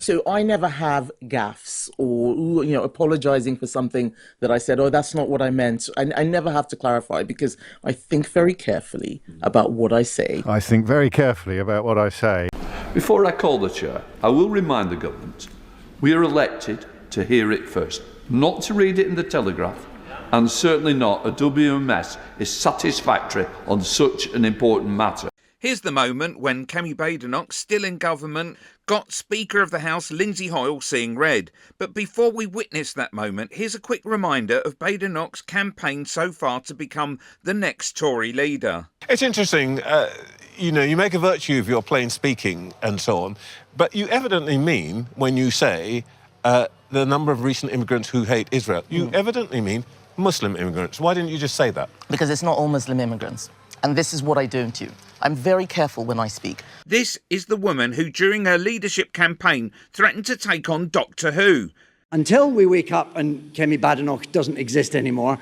So I never have gaffes or, apologizing for something that I said, oh, that's not what I meant. I never have to clarify because I think very carefully about what I say. I think very carefully about what I say. Before I call the chair, I will remind the government we are elected to hear it first, not to read it in the Telegraph, and certainly not a WMS is satisfactory on such an important matter. Here's the moment when Kemi Badenoch, still in government, got Speaker of the House Lindsay Hoyle seeing red. But before we witness that moment, here's a quick reminder of Badenoch's campaign so far to become the next Tory leader. It's interesting, you make a virtue of your plain speaking and so on, but you evidently mean, when you say the number of recent immigrants who hate Israel, you evidently mean Muslim immigrants. Why didn't you just say that? Because it's not all Muslim immigrants. And this is what I don't do. I'm very careful when I speak. This is the woman who, during her leadership campaign, threatened to take on Doctor Who. Until we wake up and Kemi Badenoch doesn't exist anymore,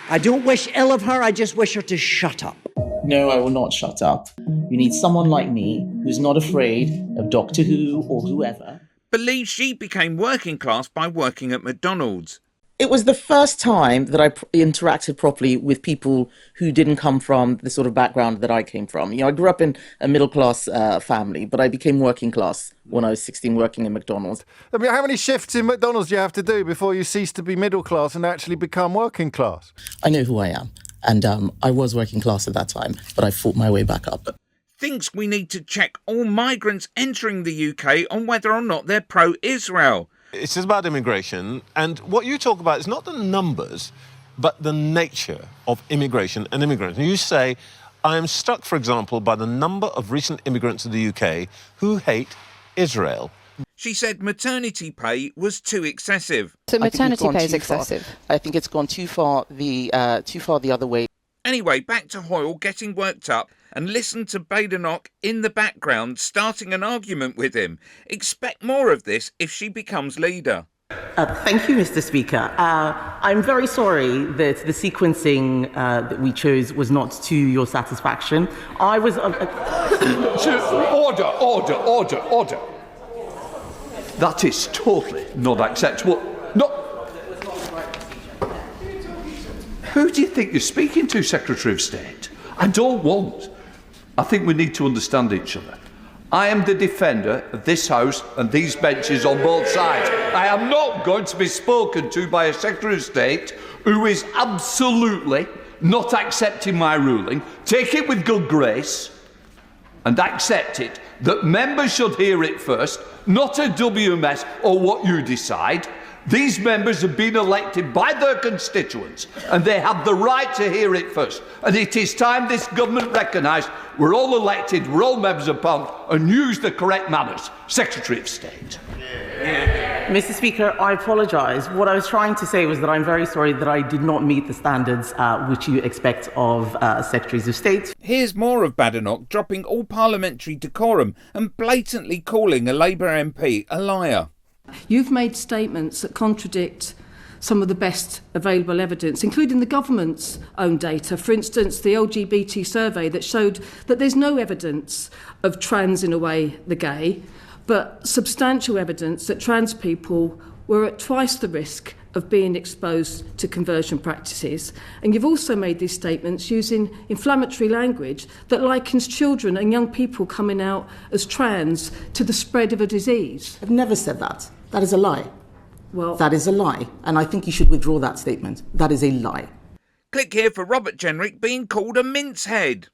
I don't wish ill of her, I just wish her to shut up. No, I will not shut up. You need someone like me who's not afraid of Doctor Who or whoever. Believes she became working class by working at McDonald's. It was the first time that I interacted properly with people who didn't come from the sort of background that I came from. I grew up in a middle-class family, but I became working class when I was 16 working in McDonald's. I mean, how many shifts in McDonald's do you have to do before you cease to be middle class and actually become working class? I know who I am, and I was working class at that time, but I fought my way back up. Thinks we need to check all migrants entering the UK on whether or not they're pro-Israel. It's about immigration, and what you talk about is not the numbers, but the nature of immigration and immigrants. And you say, I am struck, for example, by the number of recent immigrants to the UK who hate Israel. She said maternity pay was too excessive. So maternity pay is excessive? I think it's gone too far the other way. Anyway, back to Hoyle getting worked up, and listen to Badenoch in the background starting an argument with him. Expect more of this if she becomes leader. Thank you, Mr. Speaker. I'm very sorry that the sequencing that we chose was not to your satisfaction. I was... Order. That is totally not acceptable. No. Who do you think you're speaking to, Secretary of State? I think we need to understand each other. I am the defender of this House and these benches on both sides. I am not going to be spoken to by a Secretary of State who is absolutely not accepting my ruling. Take it with good grace and accept it that members should hear it first, not a WMS or what you decide. These members have been elected by their constituents and they have the right to hear it first. And it is time this government recognised we're all elected, we're all members of Parliament and use the correct manners. Secretary of State. Mr. Speaker, I apologise. What I was trying to say was that I'm very sorry that I did not meet the standards which you expect of Secretaries of State. Here's more of Badenoch dropping all parliamentary decorum and blatantly calling a Labour MP a liar. You've made statements that contradict some of the best available evidence, including the government's own data. For instance, the LGBT survey that showed that there's no evidence of trans in a way the gay, but substantial evidence that trans people were at twice the risk of being exposed to conversion practices. And you've also made these statements using inflammatory language that likens children and young people coming out as trans to the spread of a disease. I've never said that. That is a lie. Well, that is a lie. And I think you should withdraw that statement. That is a lie. Click here for Robert Jenrick being called a mince head.